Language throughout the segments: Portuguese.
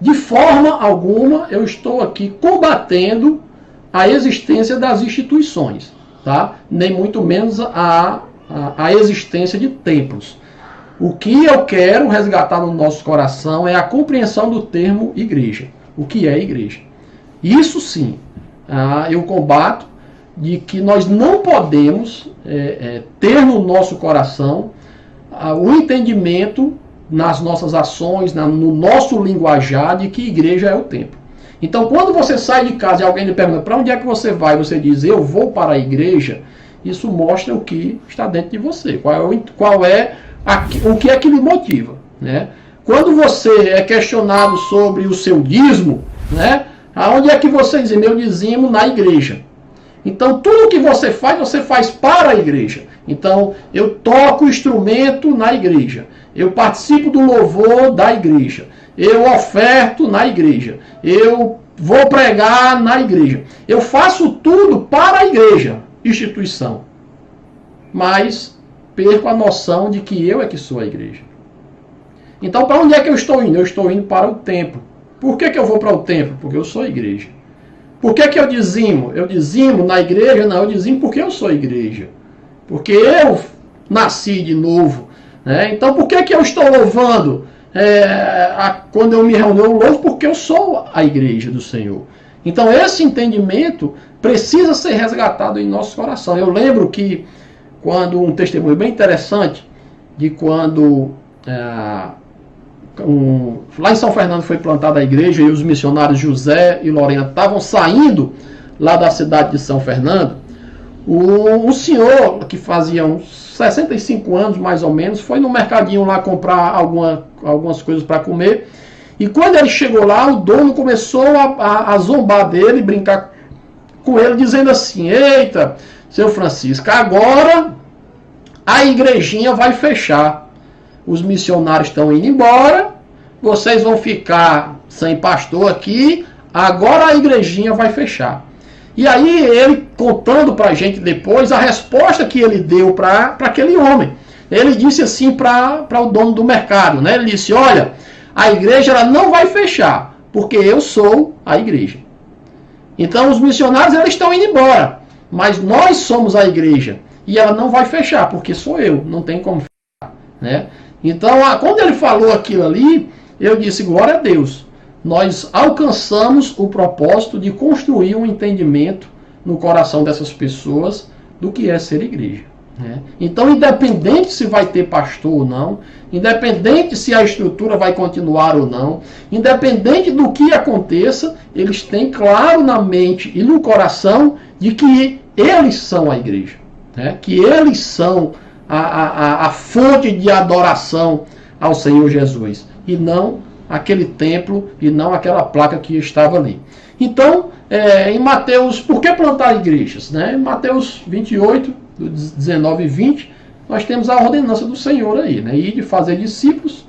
de forma alguma eu estou aqui combatendo a existência das instituições, tá? Nem muito menos a existência de templos. O que eu quero resgatar no nosso coração é a compreensão do termo igreja. O que é igreja? Isso sim, eu combato de que nós não podemos ter no nosso coração o entendimento nas nossas ações, no nosso linguajar, de que igreja é o templo. Então, quando você sai de casa e alguém lhe pergunta para onde é que você vai, você diz, eu vou para a igreja, isso mostra o que está dentro de você, o que é que lhe motiva, né? Quando você é questionado sobre o seu dízimo, né? Aonde é que você diz, meu dizimo na igreja? Então, tudo que você faz para a igreja. Então, eu toco o instrumento na igreja. Eu participo do louvor da igreja. Eu oferto na igreja. Eu vou pregar na igreja. Eu faço tudo para a igreja, instituição. Mas perco a noção de que eu é que sou a igreja. Então, para onde é que eu estou indo? Eu estou indo para o templo. Por que eu vou para o templo? Porque eu sou a igreja. Por que eu dizimo? Eu dizimo na igreja? Não, eu dizimo porque eu sou a igreja. Porque eu nasci de novo. Né? Então, por que eu estou louvando? Quando eu me reúno, eu louvo porque eu sou a igreja do Senhor. Então, esse entendimento precisa ser resgatado em nosso coração. Eu lembro que, quando um testemunho bem interessante, de quando lá em São Fernando foi plantada a igreja e os missionários José e Lorena estavam saindo lá da cidade de São Fernando, um senhor que fazia uns 65 anos mais ou menos, foi no mercadinho lá comprar algumas coisas para comer, e quando ele chegou lá, o dono começou a zombar dele, brincar com ele, dizendo assim, eita, seu Francisco, agora a igrejinha vai fechar. Os missionários estão indo embora, vocês vão ficar sem pastor aqui, agora a igrejinha vai fechar. E aí ele, contando para a gente depois, a resposta que ele deu para aquele homem. Ele disse assim para o dono do mercado, né? Ele disse, olha, a igreja ela não vai fechar, porque eu sou a igreja. Então os missionários eles estão indo embora, mas nós somos a igreja. E ela não vai fechar, porque sou eu, não tem como fechar. Né? Então, quando ele falou aquilo ali, eu disse, glória a Deus. Nós alcançamos o propósito de construir um entendimento no coração dessas pessoas do que é ser igreja. Né? Então, independente se vai ter pastor ou não, independente se a estrutura vai continuar ou não, independente do que aconteça, eles têm claro na mente e no coração de que eles são a igreja. Né? Que eles são a fonte de adoração ao Senhor Jesus. E não aquele templo e não aquela placa que estava ali. Então, em Mateus, por que plantar igrejas? Né? Em Mateus 28, 19 e 20, nós temos a ordenança do Senhor aí, né? E de fazer discípulos,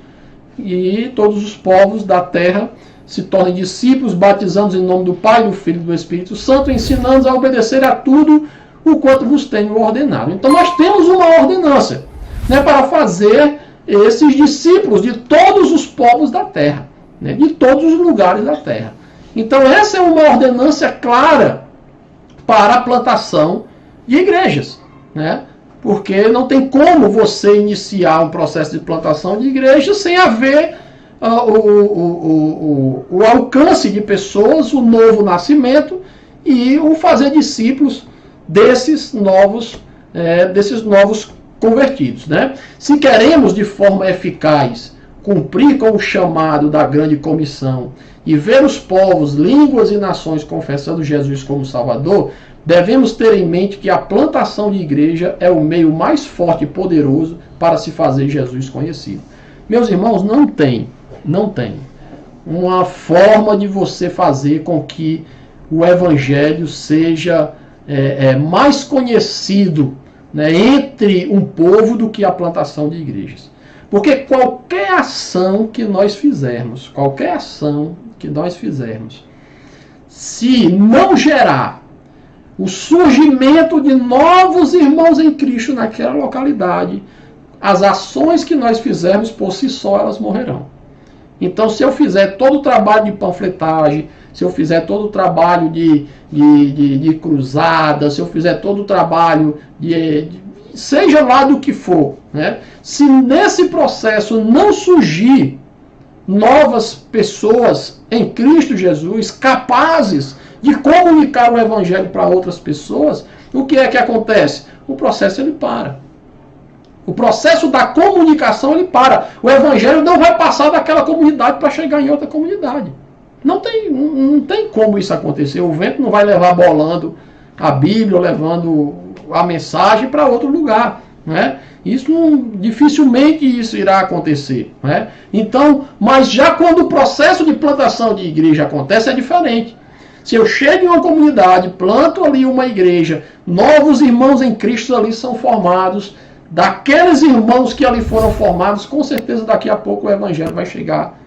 e todos os povos da terra se tornem discípulos, batizando-os em nome do Pai, do Filho e do Espírito Santo, ensinando-os a obedecer a tudo o quanto vos tenho ordenado. Então nós temos uma ordenança, né, para fazer esses discípulos de todos os povos da terra, né, de todos os lugares da terra. Então essa é uma ordenança clara para a plantação de igrejas, né? Porque não tem como você iniciar um processo de plantação de igreja sem haver o alcance de pessoas, o novo nascimento e o fazer discípulos desses novos convertidos. Né? Se queremos de forma eficaz cumprir com o chamado da grande comissão e ver os povos, línguas e nações confessando Jesus como Salvador, devemos ter em mente que a plantação de igreja é o meio mais forte e poderoso para se fazer Jesus conhecido. Meus irmãos, não tem uma forma de você fazer com que o Evangelho seja mais conhecido, né, entre um povo do que a plantação de igrejas. Porque qualquer ação que nós fizermos, se não gerar o surgimento de novos irmãos em Cristo naquela localidade, as ações que nós fizermos por si só, elas morrerão. Então, se eu fizer todo o trabalho de panfletagem, se eu fizer todo o trabalho de cruzada, se eu fizer todo o trabalho seja lá do que for, né? Se nesse processo não surgir novas pessoas em Cristo Jesus capazes de comunicar o Evangelho para outras pessoas, o que é que acontece? O processo ele para. O processo da comunicação ele para. O Evangelho não vai passar daquela comunidade para chegar em outra comunidade. Não tem como isso acontecer. O vento não vai levar bolando a Bíblia, levando a mensagem para outro lugar, né? Dificilmente isso irá acontecer, né? Então, mas já quando o processo de plantação de igreja acontece, é diferente. Se eu chego em uma comunidade, planto ali uma igreja, novos irmãos em Cristo ali são formados, daqueles irmãos que ali foram formados, com certeza daqui a pouco o Evangelho vai chegar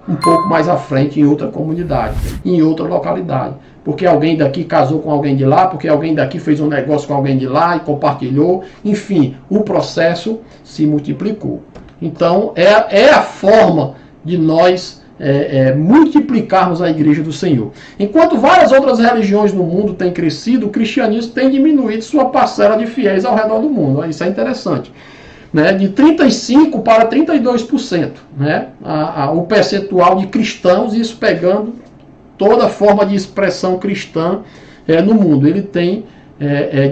um pouco mais à frente em outra comunidade, em outra localidade. Porque alguém daqui casou com alguém de lá, porque alguém daqui fez um negócio com alguém de lá e compartilhou. Enfim, o processo se multiplicou. Então, é a forma de nós multiplicarmos a igreja do Senhor. Enquanto várias outras religiões no mundo têm crescido, o cristianismo tem diminuído sua parcela de fiéis ao redor do mundo. Isso é interessante. Né, de 35% para 32%, né, o percentual de cristãos, isso pegando toda forma de expressão cristã no mundo, ele tem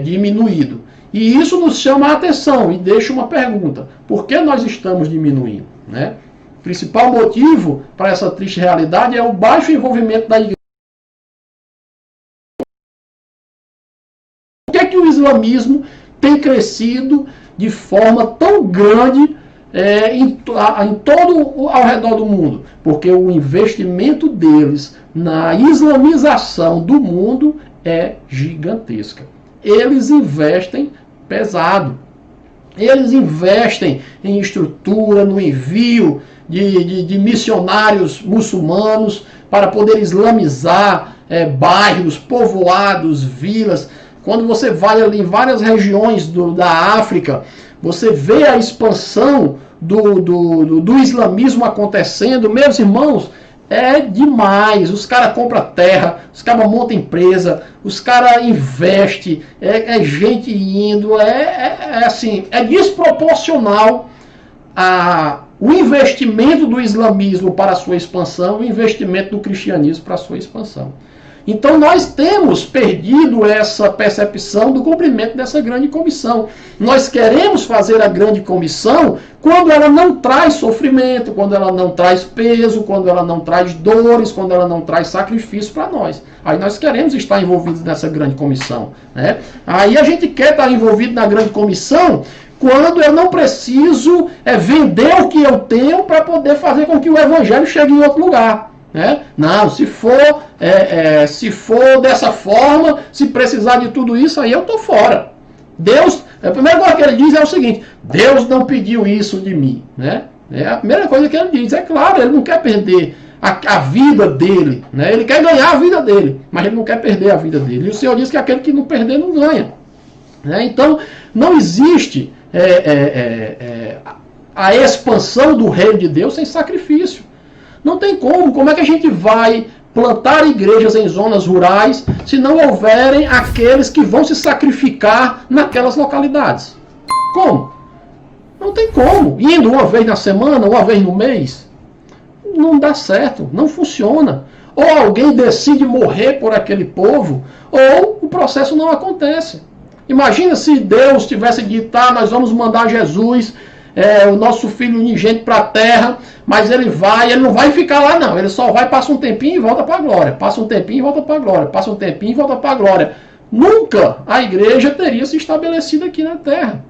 diminuído. E isso nos chama a atenção e deixa uma pergunta: por que nós estamos diminuindo? Né? O principal motivo para essa triste realidade é o baixo envolvimento da igreja. Por que o islamismo tem crescido de forma tão grande em todo ao redor do mundo? Porque o investimento deles na islamização do mundo é gigantesca. Eles investem pesado. Eles investem em estrutura, no envio de missionários muçulmanos para poder islamizar bairros, povoados, vilas. Quando você vai ali em várias regiões da África, você vê a expansão do islamismo acontecendo. Meus irmãos, é demais. Os caras compram terra, os caras montam empresa, os caras investem, gente indo, assim, é desproporcional o investimento do islamismo para a sua expansão, o investimento do cristianismo para a sua expansão. Então nós temos perdido essa percepção do cumprimento dessa grande comissão. Nós queremos fazer a grande comissão quando ela não traz sofrimento, quando ela não traz peso, quando ela não traz dores, quando ela não traz sacrifício para nós. Aí nós queremos estar envolvidos nessa grande comissão, né? Aí a gente quer estar envolvido na grande comissão quando eu não preciso vender o que eu tenho para poder fazer com que o evangelho chegue em outro lugar. Não, se for dessa forma, se precisar de tudo isso, aí eu estou fora. Deus, a primeira coisa que ele diz é o seguinte: Deus não pediu isso de mim. É a primeira coisa que ele diz. É claro, ele não quer perder a vida dele. Ele quer ganhar a vida dele, mas ele não quer perder a vida dele. E o Senhor diz que aquele que não perder não ganha. Então, não existe a expansão do reino de Deus sem sacrifício. Não tem como. Como é que a gente vai plantar igrejas em zonas rurais se não houverem aqueles que vão se sacrificar naquelas localidades? Como? Não tem como. Indo uma vez na semana, uma vez no mês, não dá certo, não funciona. Ou alguém decide morrer por aquele povo, ou o processo não acontece. Imagina se Deus tivesse dito: nós vamos mandar Jesus, o nosso filho unigênito, para a terra, mas ele não vai ficar lá não, ele só vai, passa um tempinho e volta para a glória, passa um tempinho e volta para a glória, passa um tempinho e volta para a glória. Nunca a igreja teria se estabelecido aqui na terra.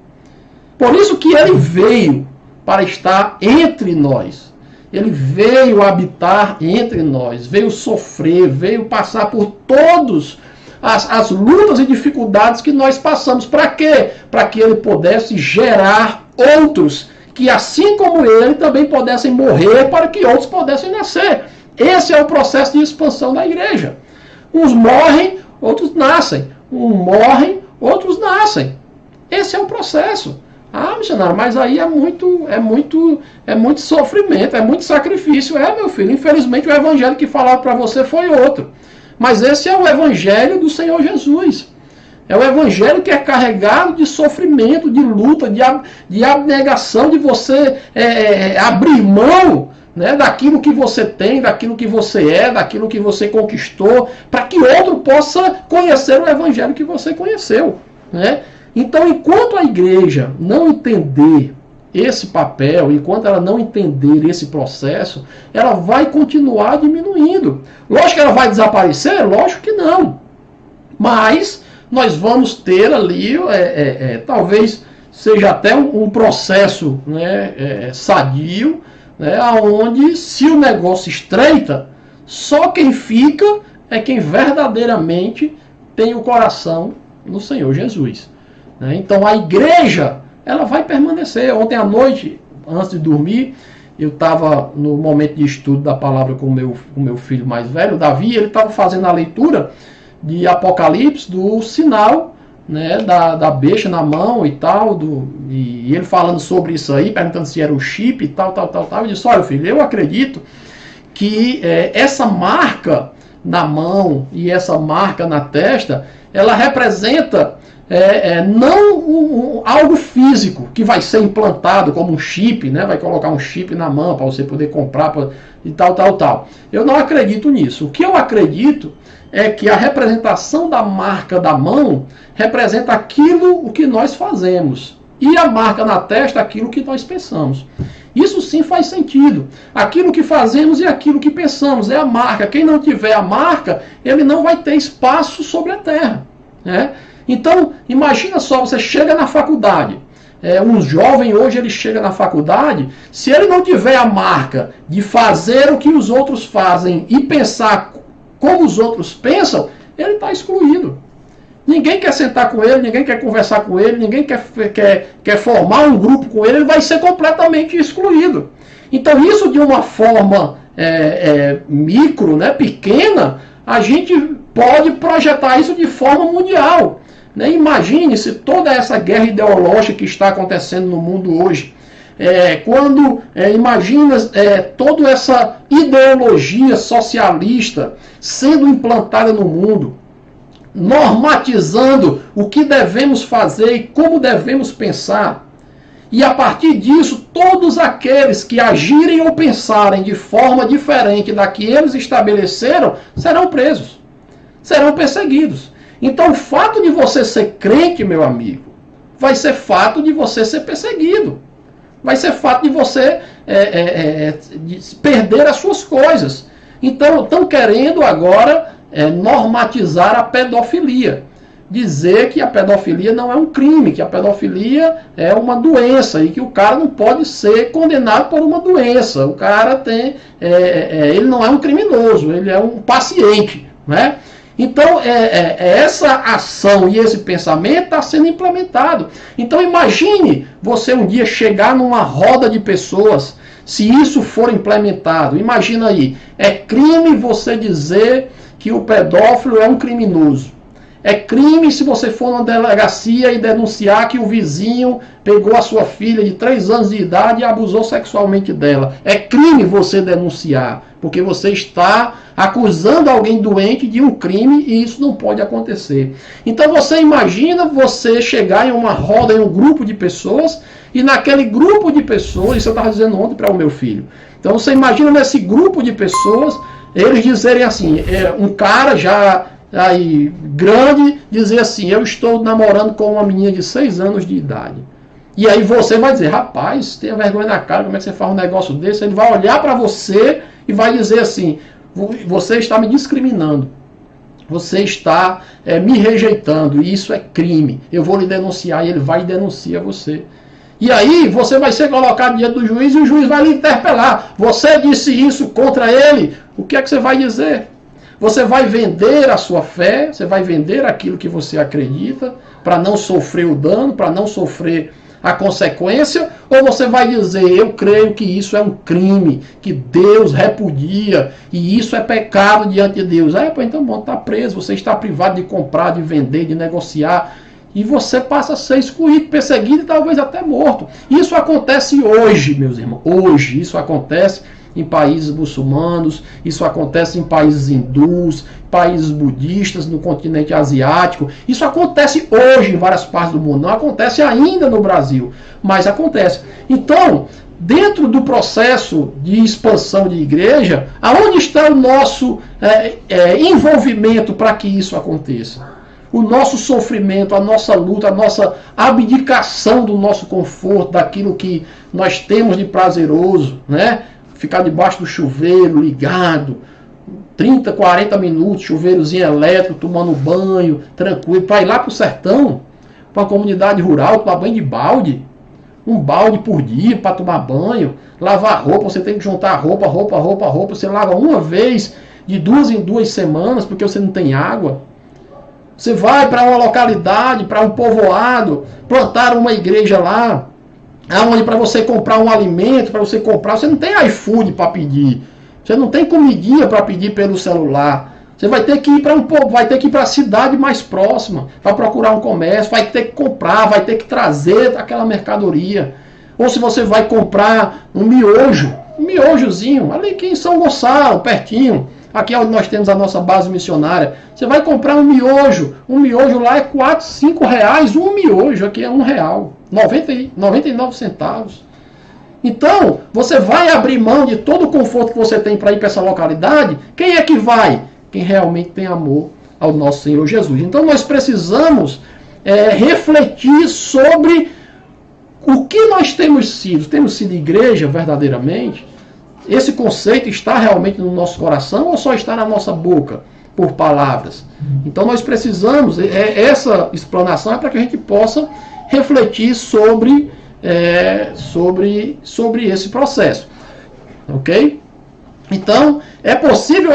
Por isso que ele veio para estar entre nós. Ele veio habitar entre nós, veio sofrer, veio passar por todas as lutas e dificuldades que nós passamos. Para quê? Para que ele pudesse gerar outros que, assim como ele, também pudessem morrer para que outros pudessem nascer. Esse é o processo de expansão da igreja. Uns morrem, outros nascem. Uns morrem, outros nascem. Esse é o processo. Ah, missionário, mas aí é muito sofrimento, é muito sacrifício. É, meu filho, infelizmente o evangelho que falaram para você foi outro. Mas esse é o evangelho do Senhor Jesus. É o evangelho que é carregado de sofrimento, de luta, de abnegação, de você abrir mão, né, daquilo que você tem, daquilo que você é, daquilo que você conquistou, para que outro possa conhecer o evangelho que você conheceu, né? Então, enquanto a igreja não entender esse papel, enquanto ela não entender esse processo, ela vai continuar diminuindo. Lógico que ela vai desaparecer? Lógico que não. Mas nós vamos ter ali, talvez seja até um processo, né, sadio, né, onde, se o negócio estreita, só quem fica é quem verdadeiramente tem o coração no Senhor Jesus. Então a igreja, ela vai permanecer. Ontem à noite, antes de dormir, eu estava no momento de estudo da palavra com o meu filho mais velho, o Davi. Ele estava fazendo a leitura de Apocalipse, do sinal, né, da besta na mão e tal, e ele falando sobre isso aí, perguntando se era o chip e tal. Eu disse: olha, filho, eu acredito que essa marca na mão e essa marca na testa, ela representa não algo físico que vai ser implantado como um chip, né? Vai colocar um chip na mão para você poder comprar e tal. Eu não acredito nisso. O que eu acredito é que a representação da marca da mão representa aquilo o que nós fazemos, e a marca na testa aquilo que nós pensamos. Isso sim faz sentido. Aquilo que fazemos e aquilo que pensamos é a marca. Quem não tiver a marca, ele não vai ter espaço sobre a terra, né? Então, imagina só, você chega na faculdade, um jovem hoje, ele chega na faculdade, se ele não tiver a marca de fazer o que os outros fazem e pensar como os outros pensam, ele está excluído. Ninguém quer sentar com ele, ninguém quer conversar com ele, ninguém quer formar um grupo com ele vai ser completamente excluído. Então, isso de uma forma micro, né, pequena, a gente pode projetar isso de forma mundial. Imagine se toda essa guerra ideológica que está acontecendo no mundo hoje, imagina toda essa ideologia socialista sendo implantada no mundo, normatizando o que devemos fazer e como devemos pensar. E a partir disso, todos aqueles que agirem ou pensarem de forma diferente da que eles estabeleceram serão presos, serão perseguidos. Então, o fato de você ser crente, meu amigo, vai ser fato de você ser perseguido. Vai ser fato de você de perder as suas coisas. Então, estão querendo agora normatizar a pedofilia. Dizer que a pedofilia não é um crime, que a pedofilia é uma doença e que o cara não pode ser condenado por uma doença. O cara ele não é um criminoso, ele é um paciente, né? Então, essa ação e esse pensamento está sendo implementado. Então, imagine você um dia chegar numa roda de pessoas, se isso for implementado. Imagina aí, é crime você dizer que o pedófilo é um criminoso. É crime se você for numa delegacia e denunciar que o vizinho pegou a sua filha de 3 anos de idade e abusou sexualmente dela. É crime você denunciar, porque você está acusando alguém doente de um crime e isso não pode acontecer. Então você imagina você chegar em uma roda, em um grupo de pessoas, e naquele grupo de pessoas, isso eu estava dizendo ontem para o meu filho. Então você imagina nesse grupo de pessoas, eles dizerem assim, um cara já aí grande dizer assim: eu estou namorando com uma menina de 6 anos de idade. E aí você vai dizer: rapaz, tenha vergonha na cara, como é que você faz um negócio desse? Ele vai olhar para você e vai dizer assim: você está me discriminando, você está me rejeitando, e isso é crime, eu vou lhe denunciar. E ele vai e denuncia você. E aí você vai ser colocado diante do juiz e o juiz vai lhe interpelar. Você disse isso contra ele, o que é que você vai dizer? Você vai vender a sua fé, você vai vender aquilo que você acredita, para não sofrer o dano, para não sofrer a consequência, ou você vai dizer: eu creio que isso é um crime, que Deus repudia, e isso é pecado diante de Deus. Então bom, está preso, você está privado de comprar, de vender, de negociar. e você passa a ser excluído, perseguido e talvez até morto. Isso acontece hoje, meus irmãos. Hoje, isso acontece em países muçulmanos, isso acontece em países hindus, países budistas, no continente asiático. Isso acontece hoje em várias partes do mundo. Não acontece ainda no Brasil, mas acontece. Então, dentro do processo de expansão de igreja, aonde está o nosso envolvimento para que isso aconteça? O nosso sofrimento, a nossa luta, a nossa abdicação do nosso conforto, daquilo que nós temos de prazeroso, né? Ficar debaixo do chuveiro ligado, 30, 40 minutos, chuveirozinho elétrico, tomando banho, tranquilo, para ir lá para o sertão, para uma comunidade rural, tomar banho de balde, um balde por dia para tomar banho, lavar roupa, você tem que juntar roupa, você lava uma vez de 2 em 2 semanas, porque você não tem água. Você vai para uma localidade, para um povoado, plantar uma igreja lá, aonde para você comprar um alimento, para você comprar, você não tem iFood para pedir, você não tem comidinha para pedir pelo celular. Você vai ter que ir para vai ter que ir para a cidade mais próxima, para procurar um comércio, vai ter que comprar, vai ter que trazer aquela mercadoria. Ou se você vai comprar um miojozinho, ali aqui em São Gonçalo, pertinho, aqui é onde nós temos a nossa base missionária. Você vai comprar um miojo lá é 4, 5 reais, um miojo aqui é R$1, 99 centavos. Então, você vai abrir mão de todo o conforto que você tem para ir para essa localidade. Quem é que vai? Quem realmente tem amor ao nosso Senhor Jesus. Então, nós precisamos refletir sobre o que nós temos sido. Temos sido igreja verdadeiramente? Esse conceito está realmente no nosso coração ou só está na nossa boca, por palavras? Então nós precisamos, essa explanação é para que a gente possa refletir sobre esse processo. Ok? Então, é possível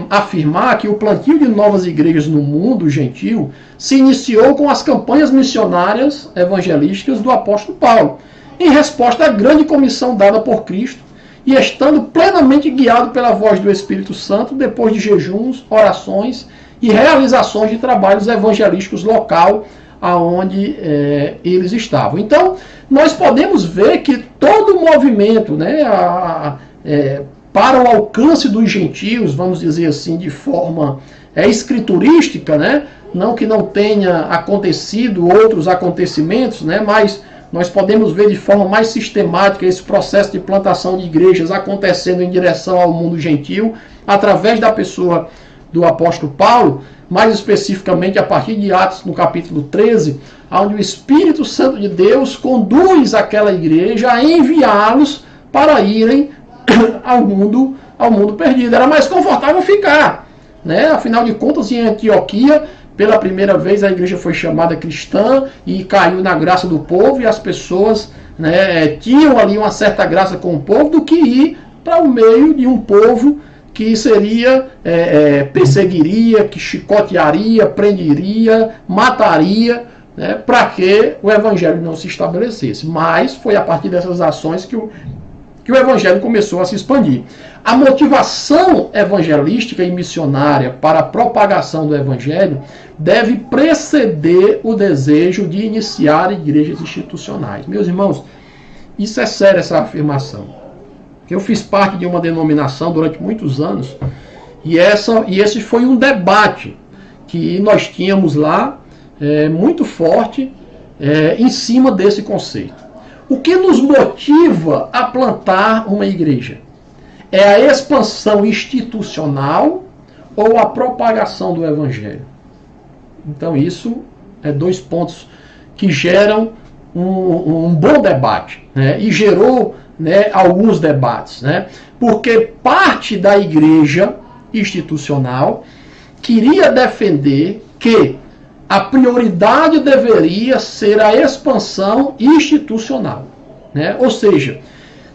afirmar que o plantio de novas igrejas no mundo gentil se iniciou com as campanhas missionárias evangelísticas do apóstolo Paulo, em resposta à grande comissão dada por Cristo, e estando plenamente guiado pela voz do Espírito Santo, depois de jejuns, orações e realizações de trabalhos evangelísticos local aonde eles estavam. Então, nós podemos ver que todo o movimento, né, para o alcance dos gentios, vamos dizer assim, de forma escriturística, né, não que não tenha acontecido outros acontecimentos, né, mas nós podemos ver de forma mais sistemática esse processo de plantação de igrejas acontecendo em direção ao mundo gentil, através da pessoa do apóstolo Paulo, mais especificamente a partir de Atos, no capítulo 13, onde o Espírito Santo de Deus conduz aquela igreja a enviá-los para irem ao mundo perdido. Era mais confortável ficar, né? Afinal de contas, em Antioquia, pela primeira vez a igreja foi chamada cristã e caiu na graça do povo, e as pessoas, né, tinham ali uma certa graça com o povo, do que ir para o meio de um povo que seria, perseguiria, que chicotearia, prenderia, mataria, né, para que o evangelho não se estabelecesse. Mas foi a partir dessas ações que o evangelho começou a se expandir. A motivação evangelística e missionária para a propagação do evangelho deve preceder o desejo de iniciar igrejas institucionais. Meus irmãos, isso é sério, essa afirmação. Eu fiz parte de uma denominação durante muitos anos, e esse foi um debate que nós tínhamos lá, muito forte, em cima desse conceito. O que nos motiva a plantar uma igreja? É a expansão institucional ou a propagação do evangelho? Então isso é 2 pontos que geram um bom debate, né? E gerou, né, alguns debates, né? Porque parte da igreja institucional queria defender que a prioridade deveria ser a expansão institucional, né? Ou seja,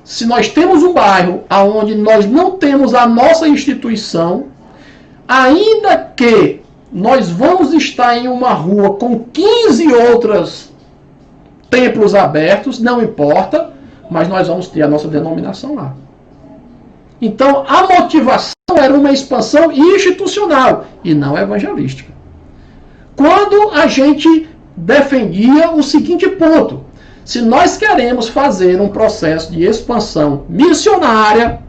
se nós temos um bairro onde nós não temos a nossa instituição, ainda que nós vamos estar em uma rua com 15 outros templos abertos, não importa, mas nós vamos ter a nossa denominação lá. Então, a motivação era uma expansão institucional e não evangelística. Quando a gente defendia o seguinte ponto: se nós queremos fazer um processo de expansão missionária,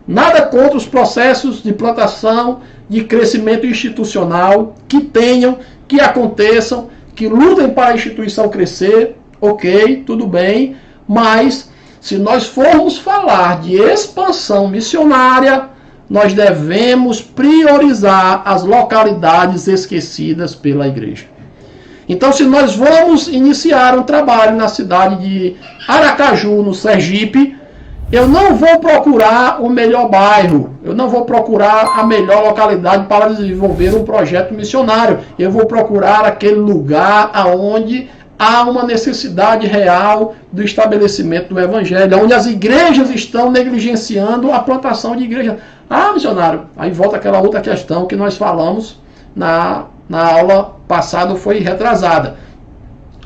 nada contra os processos de plantação, de crescimento institucional, que aconteçam, que lutem para a instituição crescer, ok, tudo bem, mas se nós formos falar de expansão missionária, nós devemos priorizar as localidades esquecidas pela igreja. Então, se nós vamos iniciar um trabalho na cidade de Aracaju, no Sergipe, eu não vou procurar o melhor bairro, eu não vou procurar a melhor localidade para desenvolver um projeto missionário. Eu vou procurar aquele lugar onde há uma necessidade real do estabelecimento do evangelho, onde as igrejas estão negligenciando a plantação de igrejas. Ah, missionário, aí volta aquela outra questão que nós falamos na aula passada, foi retrasada.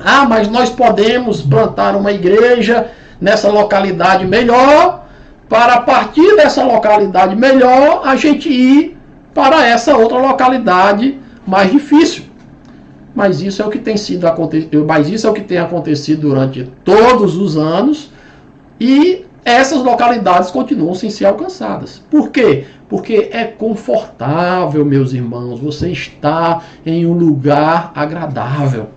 Ah, mas nós podemos plantar uma igreja nessa localidade melhor, para a partir dessa localidade melhor, a gente ir para essa outra localidade mais difícil. Mas isso é o que tem acontecido durante todos os anos, e essas localidades continuam sem ser alcançadas. Por quê? Porque é confortável, meus irmãos, você está em um lugar agradável.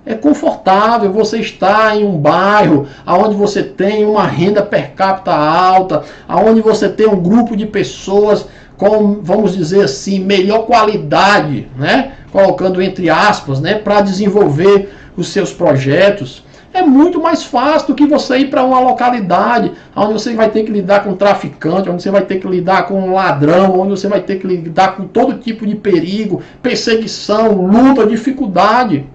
É confortável você estar em um bairro onde você tem uma renda per capita alta, onde você tem um grupo de pessoas com, vamos dizer assim, melhor qualidade, né? Colocando entre aspas, né? Para desenvolver os seus projetos. É muito mais fácil do que você ir para uma localidade onde você vai ter que lidar com traficante, onde você vai ter que lidar com ladrão, onde você vai ter que lidar com todo tipo de perigo, perseguição, luta, dificuldade.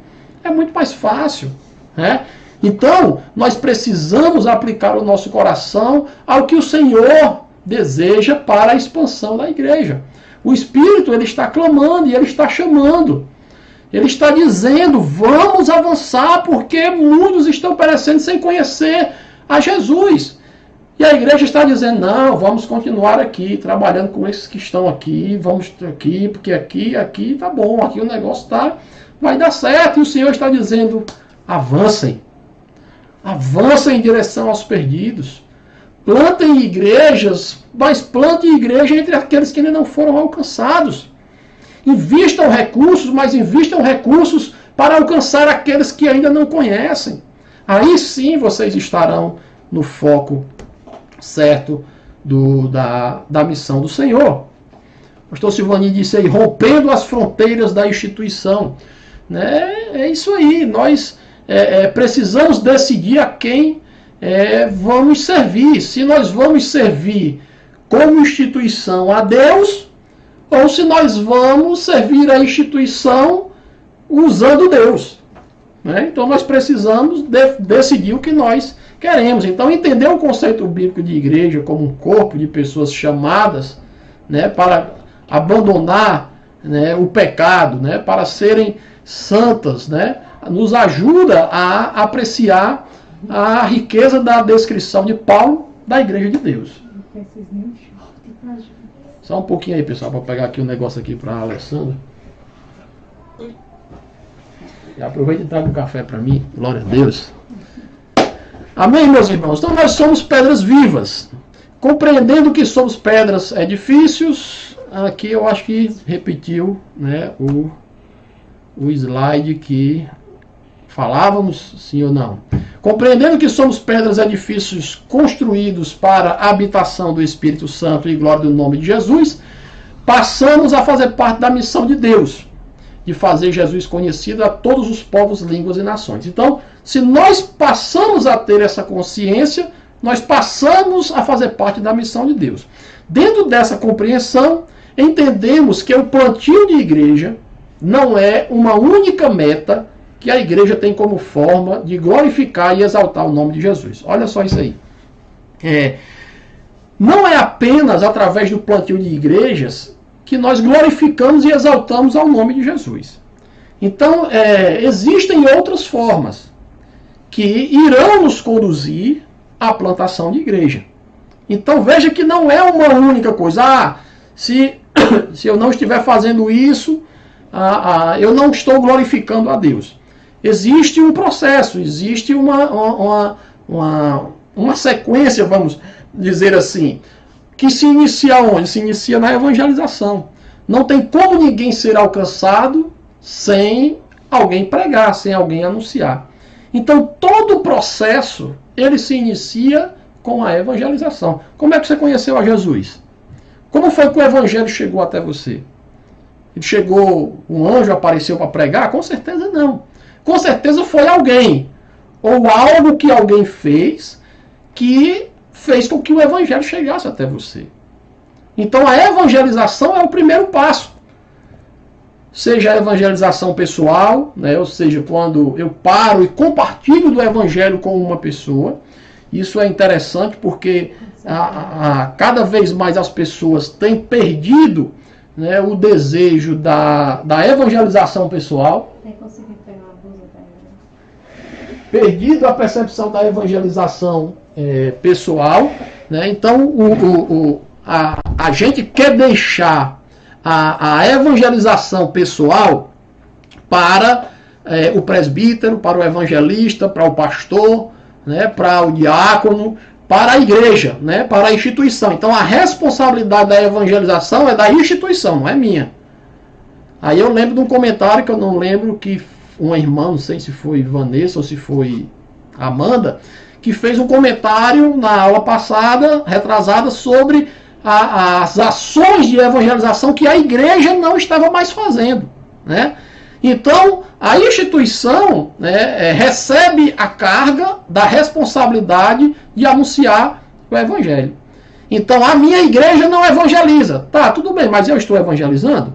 É muito mais fácil, né? Então, nós precisamos aplicar o nosso coração ao que o Senhor deseja para a expansão da igreja. O Espírito, ele está clamando e ele está chamando. Ele está dizendo, vamos avançar, porque muitos estão perecendo sem conhecer a Jesus. E a igreja está dizendo, não, vamos continuar aqui, trabalhando com esses que estão aqui, vamos aqui, porque aqui tá bom, aqui o negócio vai dar certo. E o Senhor está dizendo, avancem. Avancem em direção aos perdidos. Plantem igrejas, mas plantem igreja entre aqueles que ainda não foram alcançados. Invistam recursos, mas invistam recursos para alcançar aqueles que ainda não conhecem. Aí sim vocês estarão no foco certo da missão do Senhor. O pastor Silvani disse aí, rompendo as fronteiras da instituição. É isso aí, nós precisamos decidir a quem vamos servir. Se nós vamos servir como instituição a Deus, ou se nós vamos servir a instituição usando Deus. Então nós precisamos decidir o que nós queremos. Então entender o conceito bíblico de igreja como um corpo de pessoas chamadas para abandonar o pecado, para serem santas, nos ajuda a apreciar a riqueza da descrição de Paulo da igreja de Deus. Só um pouquinho aí, pessoal, para pegar aqui um negócio aqui para a Alessandra. E aproveita e traga um café para mim. Glória a Deus. Amém, meus irmãos? Então nós somos pedras vivas. Compreendendo que somos pedras edifícios, aqui eu acho que repetiu o slide que falávamos, sim ou não. Compreendendo que somos pedras edifícios construídos para a habitação do Espírito Santo e glória do nome de Jesus, passamos a fazer parte da missão de Deus, de fazer Jesus conhecido a todos os povos, línguas e nações. Então, se nós passamos a ter essa consciência, nós passamos a fazer parte da missão de Deus. Dentro dessa compreensão, entendemos que o plantio de igreja não é uma única meta que a igreja tem como forma de glorificar e exaltar o nome de Jesus. Olha só isso aí. Não é apenas através do plantio de igrejas que nós glorificamos e exaltamos ao nome de Jesus. Então, existem outras formas que irão nos conduzir à plantação de igreja. Então, veja que não é uma única coisa. Se eu não estiver fazendo isso, eu não estou glorificando a Deus. Existe um processo, existe uma sequência, vamos dizer assim, que se inicia onde? Se inicia na evangelização. Não tem como ninguém ser alcançado sem alguém pregar, sem alguém anunciar. Então, todo o processo, ele se inicia com a evangelização. Como é que você conheceu a Jesus? Como foi que o evangelho chegou até você? Ele chegou, um anjo apareceu para pregar? Com certeza não. Com certeza foi alguém, ou algo que alguém fez, que fez com que o evangelho chegasse até você. Então a evangelização é o primeiro passo. Seja a evangelização pessoal, né, ou seja, quando eu paro e compartilho do evangelho com uma pessoa. Isso é interessante porque cada vez mais as pessoas têm perdido, né, o desejo da evangelização pessoal. Perdido a percepção da evangelização pessoal, né? Então a gente quer deixar a evangelização pessoal para o presbítero, para o evangelista, para o pastor, né? Para o diácono, para a igreja, né? Para a instituição. Então a responsabilidade da evangelização é da instituição, não é minha. Aí eu lembro de um comentário que eu não lembro, que uma irmã, não sei se foi Vanessa ou se foi Amanda, que fez um comentário na aula passada, retrasada, sobre as ações de evangelização que a igreja não estava mais fazendo, né? Então, a instituição, né, recebe a carga da responsabilidade de anunciar o evangelho. Então, a minha igreja não evangeliza. Tá, tudo bem, mas eu estou evangelizando?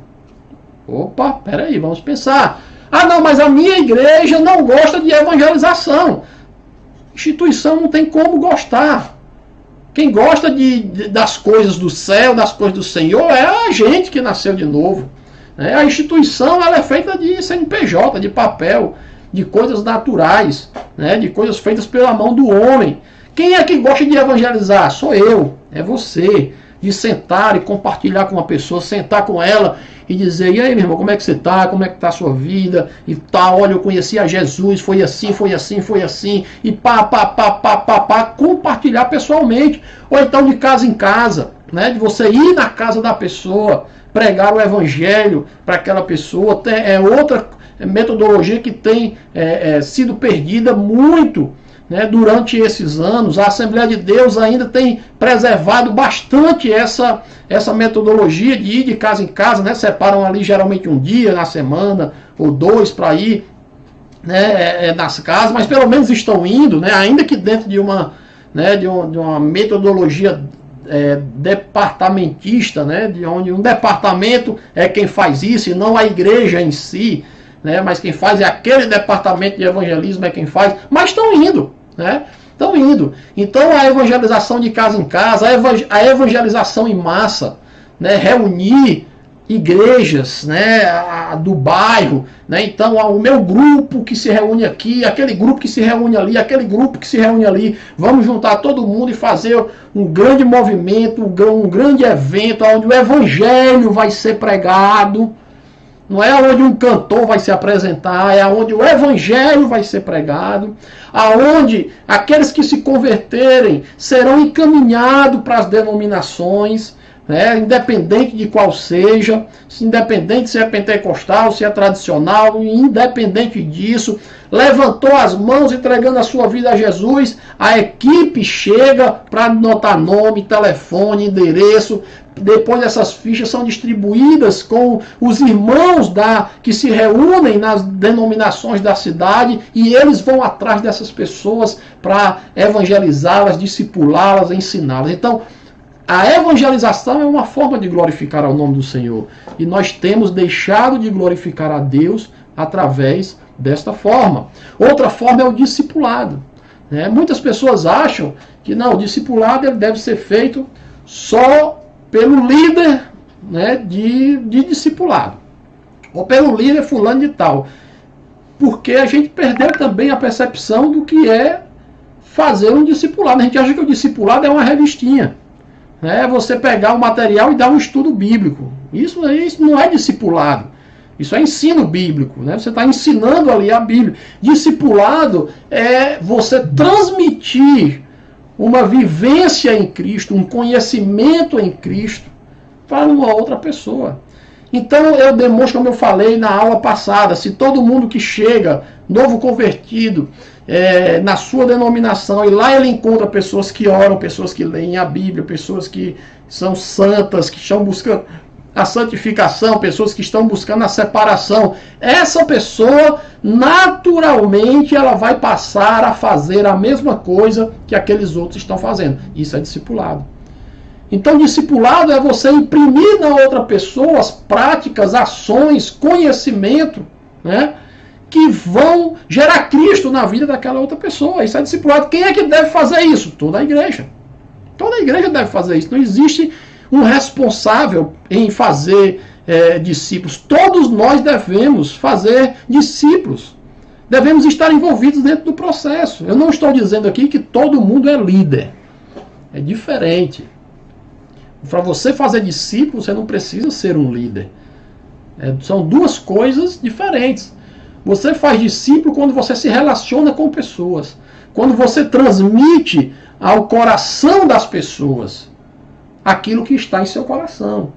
Opa, peraí, vamos pensar. Ah, não, mas a minha igreja não gosta de evangelização. Instituição não tem como gostar. Quem gosta das coisas do céu, das coisas do Senhor, é a gente que nasceu de novo. A instituição, ela é feita de CNPJ, de papel, de coisas naturais, né? De coisas feitas pela mão do homem. Quem é que gosta de evangelizar? Sou eu, é você. De sentar e compartilhar com uma pessoa, sentar com ela e dizer: e aí, meu irmão, como é que você está? Como é que está a sua vida? E tal, olha, eu conheci a Jesus, foi assim, foi assim, foi assim. E pá, compartilhar pessoalmente. Ou então de casa em casa, né? De você ir na casa da pessoa, pregar o evangelho para aquela pessoa. É outra metodologia que tem sido perdida muito, né, durante esses anos. A Assembleia de Deus ainda tem preservado bastante essa metodologia de ir de casa em casa, né? Separam ali geralmente um dia na semana ou dois para ir, né, nas casas, mas pelo menos estão indo, né, ainda que dentro de uma metodologia departamentista, né, de onde um departamento é quem faz isso e não a igreja em si, né, mas quem faz é aquele departamento de evangelismo, é quem faz, mas estão indo, né? Estão indo. Então a evangelização de casa em casa, a evangelização em massa, né, reunir igrejas, né, do bairro, né? Então o meu grupo que se reúne aqui, aquele grupo que se reúne ali, aquele grupo que se reúne ali, vamos juntar todo mundo e fazer um grande movimento, um grande evento onde o evangelho vai ser pregado. Não é onde um cantor vai se apresentar, é onde o evangelho vai ser pregado, aonde aqueles que se converterem serão encaminhados para as denominações, né, independente de qual seja, independente se é pentecostal, se é tradicional, independente disso, levantou as mãos entregando a sua vida a Jesus, a equipe chega para anotar nome, telefone, endereço. Depois essas fichas são distribuídas com os irmãos que se reúnem nas denominações da cidade e eles vão atrás dessas pessoas para evangelizá-las, discipulá-las, ensiná-las. Então, a evangelização é uma forma de glorificar ao nome do Senhor. E nós temos deixado de glorificar a Deus através desta forma. Outra forma é o discipulado. Né? Muitas pessoas acham que não, o discipulado ele deve ser feito só pelo líder, né, de discipulado, ou pelo líder fulano de tal, porque a gente perdeu também a percepção do que é fazer um discipulado. A gente acha que o discipulado é uma revistinha, né, você pegar o material e dar um estudo bíblico. Isso não é discipulado. Isso é ensino bíblico, né? Você está ensinando ali a Bíblia. Discipulado é você transmitir uma vivência em Cristo, um conhecimento em Cristo para uma outra pessoa. Então eu demonstro, como eu falei na aula passada, se todo mundo que chega, novo convertido, na sua denominação, e lá ele encontra pessoas que oram, pessoas que leem a Bíblia, pessoas que são santas, que estão buscando a santificação, pessoas que estão buscando a separação, essa pessoa, naturalmente, ela vai passar a fazer a mesma coisa que aqueles outros estão fazendo. Isso é discipulado. Então, discipulado é você imprimir na outra pessoa as práticas, ações, conhecimento, né, que vão gerar Cristo na vida daquela outra pessoa. Isso é discipulado. Quem é que deve fazer isso? Toda a igreja. Toda a igreja deve fazer isso. Não existe um responsável em fazer discípulos. Todos nós devemos fazer discípulos. Devemos estar envolvidos dentro do processo. Eu não estou dizendo aqui que todo mundo é líder. É diferente. Para você fazer discípulo, você não precisa ser um líder. São duas coisas diferentes. Você faz discípulo quando você se relaciona com pessoas. Quando você transmite ao coração das pessoas aquilo que está em seu coração.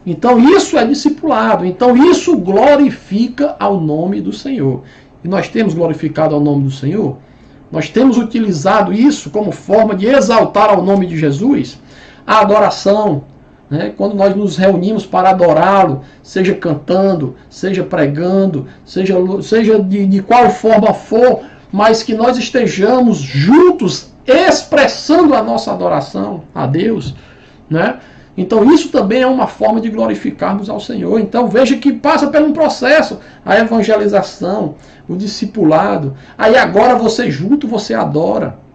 Então isso é discipulado. Então isso glorifica ao nome do Senhor. E nós temos glorificado ao nome do Senhor? Nós temos utilizado isso como forma de exaltar ao nome de Jesus? A adoração, né? Quando nós nos reunimos para adorá-lo, seja cantando, seja pregando, seja de qual forma for, mas que nós estejamos juntos expressando a nossa adoração a Deus, né? Então isso também é uma forma de glorificarmos ao Senhor. Então veja que passa por um processo, a evangelização, o discipulado. Aí agora você junto, você adora.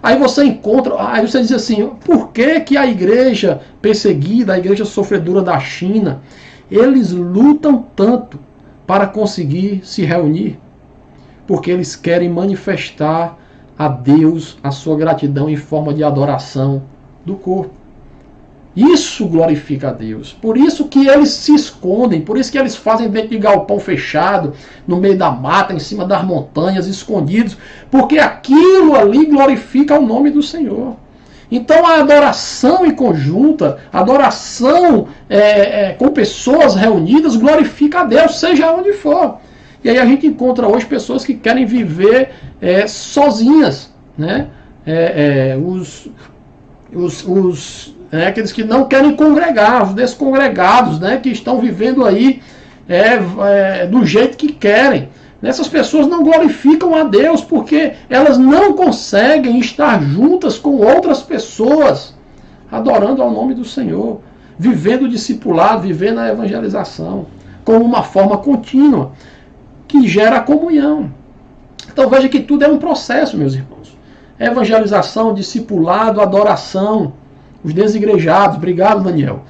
Aí você encontra, aí você diz assim, por que a igreja perseguida, a igreja sofredora da China, eles lutam tanto para conseguir se reunir? Porque eles querem manifestar a Deus a sua gratidão em forma de adoração do corpo. Isso glorifica a Deus. Por isso que eles se escondem, por isso que eles fazem dentro de galpão fechado, no meio da mata, em cima das montanhas, escondidos, porque aquilo ali glorifica o nome do Senhor. Então a adoração em conjunta, a adoração com pessoas reunidas, glorifica a Deus, seja onde for. E aí a gente encontra hoje pessoas que querem viver sozinhas, né? Aqueles que não querem congregar, os descongregados, né, que estão vivendo aí do jeito que querem. Essas pessoas não glorificam a Deus porque elas não conseguem estar juntas com outras pessoas, adorando ao nome do Senhor, vivendo o discipulado, vivendo a evangelização, como uma forma contínua, que gera comunhão. Então veja que tudo é um processo, meus irmãos. Evangelização, discipulado, adoração. Os desigrejados, obrigado Daniel.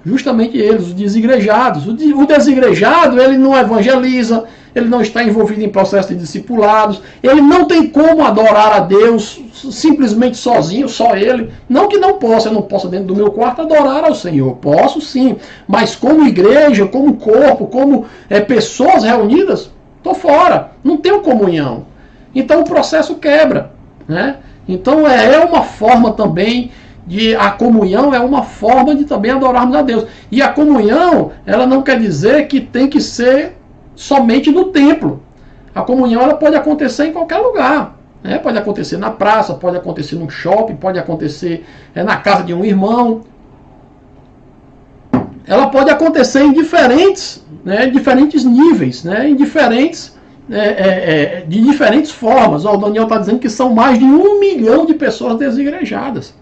Justamente eles, os desigrejados. O desigrejado, ele não evangeliza, ele não está envolvido em processo de discipulados, ele não tem como adorar a Deus simplesmente sozinho, só ele. Não que não possa, eu não posso dentro do meu quarto adorar ao Senhor. Posso sim, mas como igreja, como corpo, como pessoas reunidas, estou fora, não tenho comunhão. Então o processo quebra, né? Então é uma forma também a comunhão é uma forma de também adorarmos a Deus. E a comunhão, ela não quer dizer que tem que ser somente no templo. A comunhão ela pode acontecer em qualquer lugar. Né? Pode acontecer na praça, pode acontecer no shopping, pode acontecer na casa de um irmão. Ela pode acontecer em diferentes níveis, né? Em diferentes de diferentes formas. O Daniel está dizendo que são mais de 1 milhão de pessoas desigrejadas.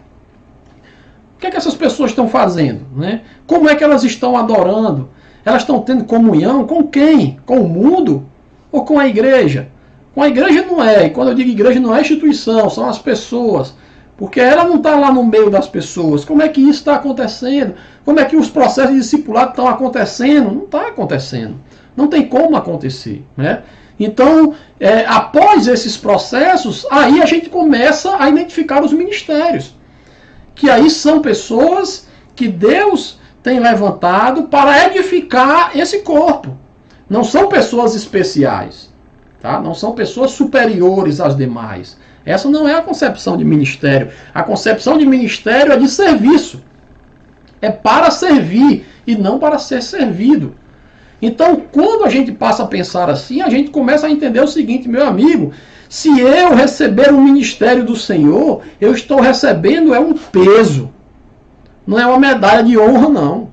O que é que essas pessoas estão fazendo? Né? Como é que elas estão adorando? Elas estão tendo comunhão com quem? Com o mundo ou com a igreja? Com a igreja não é. E quando eu digo igreja não é instituição, são as pessoas. Porque ela não está lá no meio das pessoas. Como é que isso está acontecendo? Como é que os processos de discipulado estão acontecendo? Não está acontecendo. Não tem como acontecer. Né? Então, após esses processos, aí a gente começa a identificar os ministérios. Que aí são pessoas que Deus tem levantado para edificar esse corpo. Não são pessoas especiais, tá? Não são pessoas superiores às demais. Essa não é a concepção de ministério. A concepção de ministério é de serviço. É para servir e não para ser servido. Então, quando a gente passa a pensar assim, a gente começa a entender o seguinte, meu amigo, se eu receber o ministério do Senhor, eu estou recebendo um peso. Não é uma medalha de honra, não.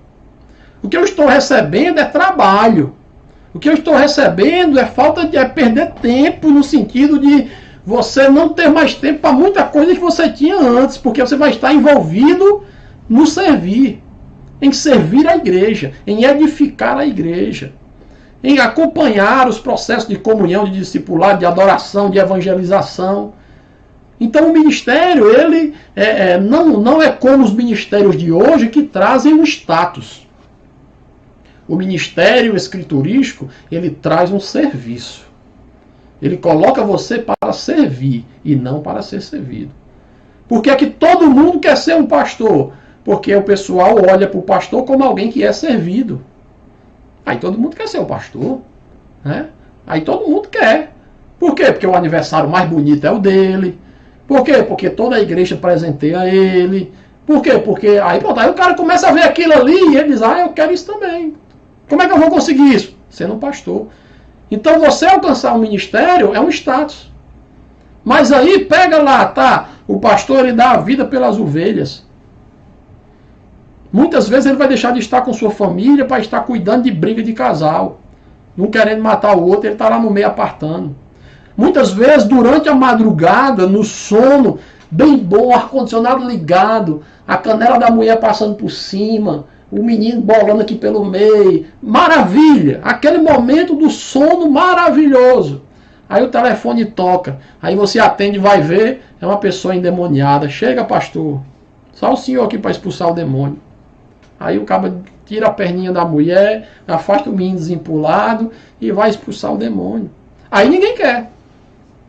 O que eu estou recebendo é trabalho. O que eu estou recebendo é perder tempo, no sentido de você não ter mais tempo para muita coisa que você tinha antes, porque você vai estar envolvido no servir, em servir a igreja, em edificar a igreja, em acompanhar os processos de comunhão, de discipulado, de adoração, de evangelização. Então o ministério, ele não é como os ministérios de hoje que trazem um status. O ministério escriturístico, ele traz um serviço. Ele coloca você para servir e não para ser servido. Por que é que todo mundo quer ser um pastor? Porque o pessoal olha para o pastor como alguém que é servido. Aí todo mundo quer ser o pastor, né? Aí todo mundo quer. Por quê? Porque o aniversário mais bonito é o dele. Por quê? Porque toda a igreja presenteia ele. Por quê? Porque aí o cara começa a ver aquilo ali e ele diz, eu quero isso também. Como é que eu vou conseguir isso? Sendo um pastor. Então você alcançar um ministério é um status. Mas aí pega lá, tá? O pastor, ele dá a vida pelas ovelhas. Muitas vezes ele vai deixar de estar com sua família para estar cuidando de briga de casal. Um querendo matar o outro, ele está lá no meio apartando. Muitas vezes, durante a madrugada, no sono, bem bom, ar-condicionado ligado, a canela da mulher passando por cima, o menino bolando aqui pelo meio. Maravilha! Aquele momento do sono maravilhoso. Aí o telefone toca. Aí você atende e vai ver, é uma pessoa endemoniada. Chega, pastor. Só o senhor aqui para expulsar o demônio. Aí o cara tira a perninha da mulher, afasta o menino desempolado e vai expulsar o demônio. Aí ninguém quer.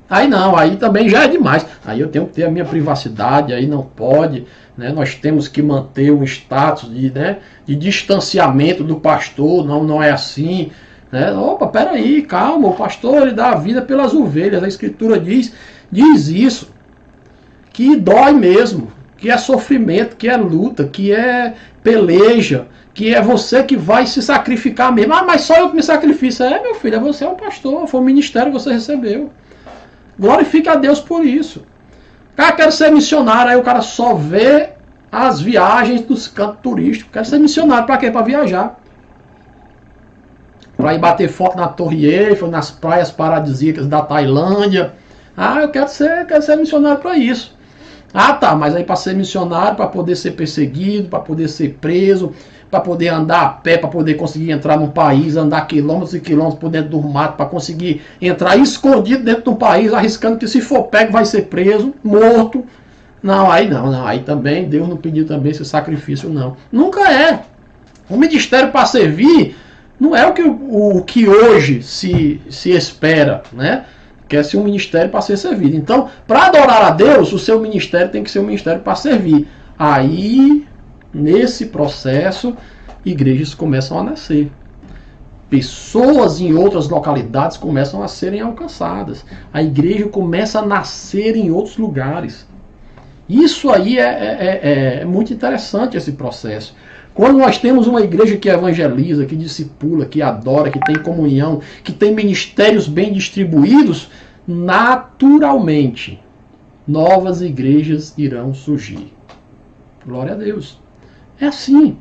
Aí não, aí também já é demais. Aí eu tenho que ter a minha privacidade, aí não pode. Né? Nós temos que manter um status de distanciamento do pastor, não é assim. Né? Opa, peraí, calma, o pastor ele dá a vida pelas ovelhas. A Escritura diz isso, que dói mesmo, que é sofrimento, que é luta, que é peleja, que é você que vai se sacrificar mesmo. Mas só eu que me sacrifico. Meu filho, você é um pastor, foi um ministério que você recebeu. Glorifique a Deus por isso. Cara, quero ser missionário, aí o cara só vê as viagens dos cantos turísticos. Quero ser missionário, para quê? Para viajar. Para ir bater foto na Torre Eiffel, nas praias paradisíacas da Tailândia. Eu quero ser missionário para isso. Tá, mas aí para ser missionário, para poder ser perseguido, para poder ser preso, para poder andar a pé, para poder conseguir entrar num país, andar quilômetros e quilômetros por dentro do mato, para conseguir entrar escondido dentro do país, arriscando que se for pego vai ser preso, morto. Não, aí também, Deus não pediu também esse sacrifício, não. Nunca é. O ministério para servir não é o que hoje se espera, né? Quer ser um ministério para ser servido. Então, para adorar a Deus, o seu ministério tem que ser um ministério para servir. Aí, nesse processo, igrejas começam a nascer. Pessoas em outras localidades começam a serem alcançadas. A igreja começa a nascer em outros lugares. Isso aí é muito interessante, esse processo. Quando nós temos uma igreja que evangeliza, que discipula, que adora, que tem comunhão, que tem ministérios bem distribuídos, naturalmente, novas igrejas irão surgir. Glória a Deus. É assim.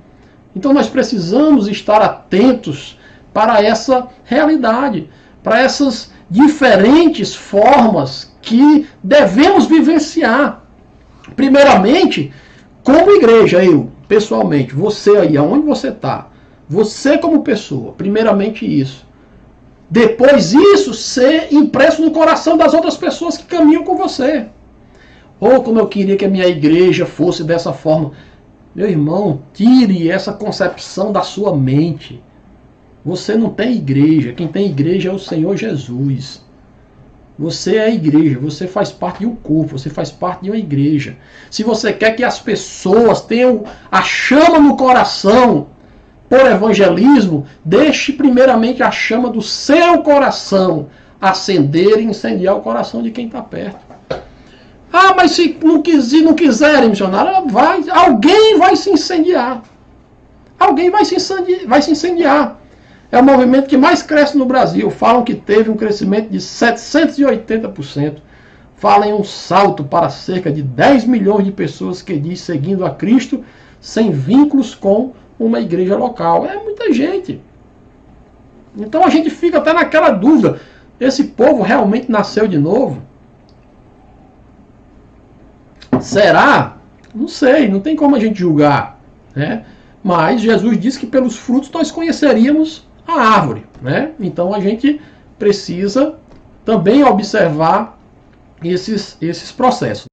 Então nós precisamos estar atentos para essa realidade, para essas diferentes formas que devemos vivenciar. Primeiramente, como igreja, eu, pessoalmente, você aí, aonde você está, você como pessoa, primeiramente isso. Depois isso ser impresso no coração das outras pessoas que caminham com você. Como eu queria que a minha igreja fosse dessa forma. Meu irmão, tire essa concepção da sua mente. Você não tem igreja, quem tem igreja é o Senhor Jesus. Você é a igreja, você faz parte de um corpo, você faz parte de uma igreja. Se você quer que as pessoas tenham a chama no coração por evangelismo, deixe primeiramente a chama do seu coração acender e incendiar o coração de quem está perto. Ah, mas se não quiserem, missionário, alguém vai se incendiar. Alguém vai se incendiar. É o movimento que mais cresce no Brasil. Falam que teve um crescimento de 780%. Falam em um salto para cerca de 10 milhões de pessoas que diz seguindo a Cristo, sem vínculos com uma igreja local. É muita gente. Então a gente fica até naquela dúvida. Esse povo realmente nasceu de novo? Será? Não sei, não tem como a gente julgar, né? Mas Jesus disse que pelos frutos nós conheceríamos a árvore, né? Então a gente precisa também observar esses processos.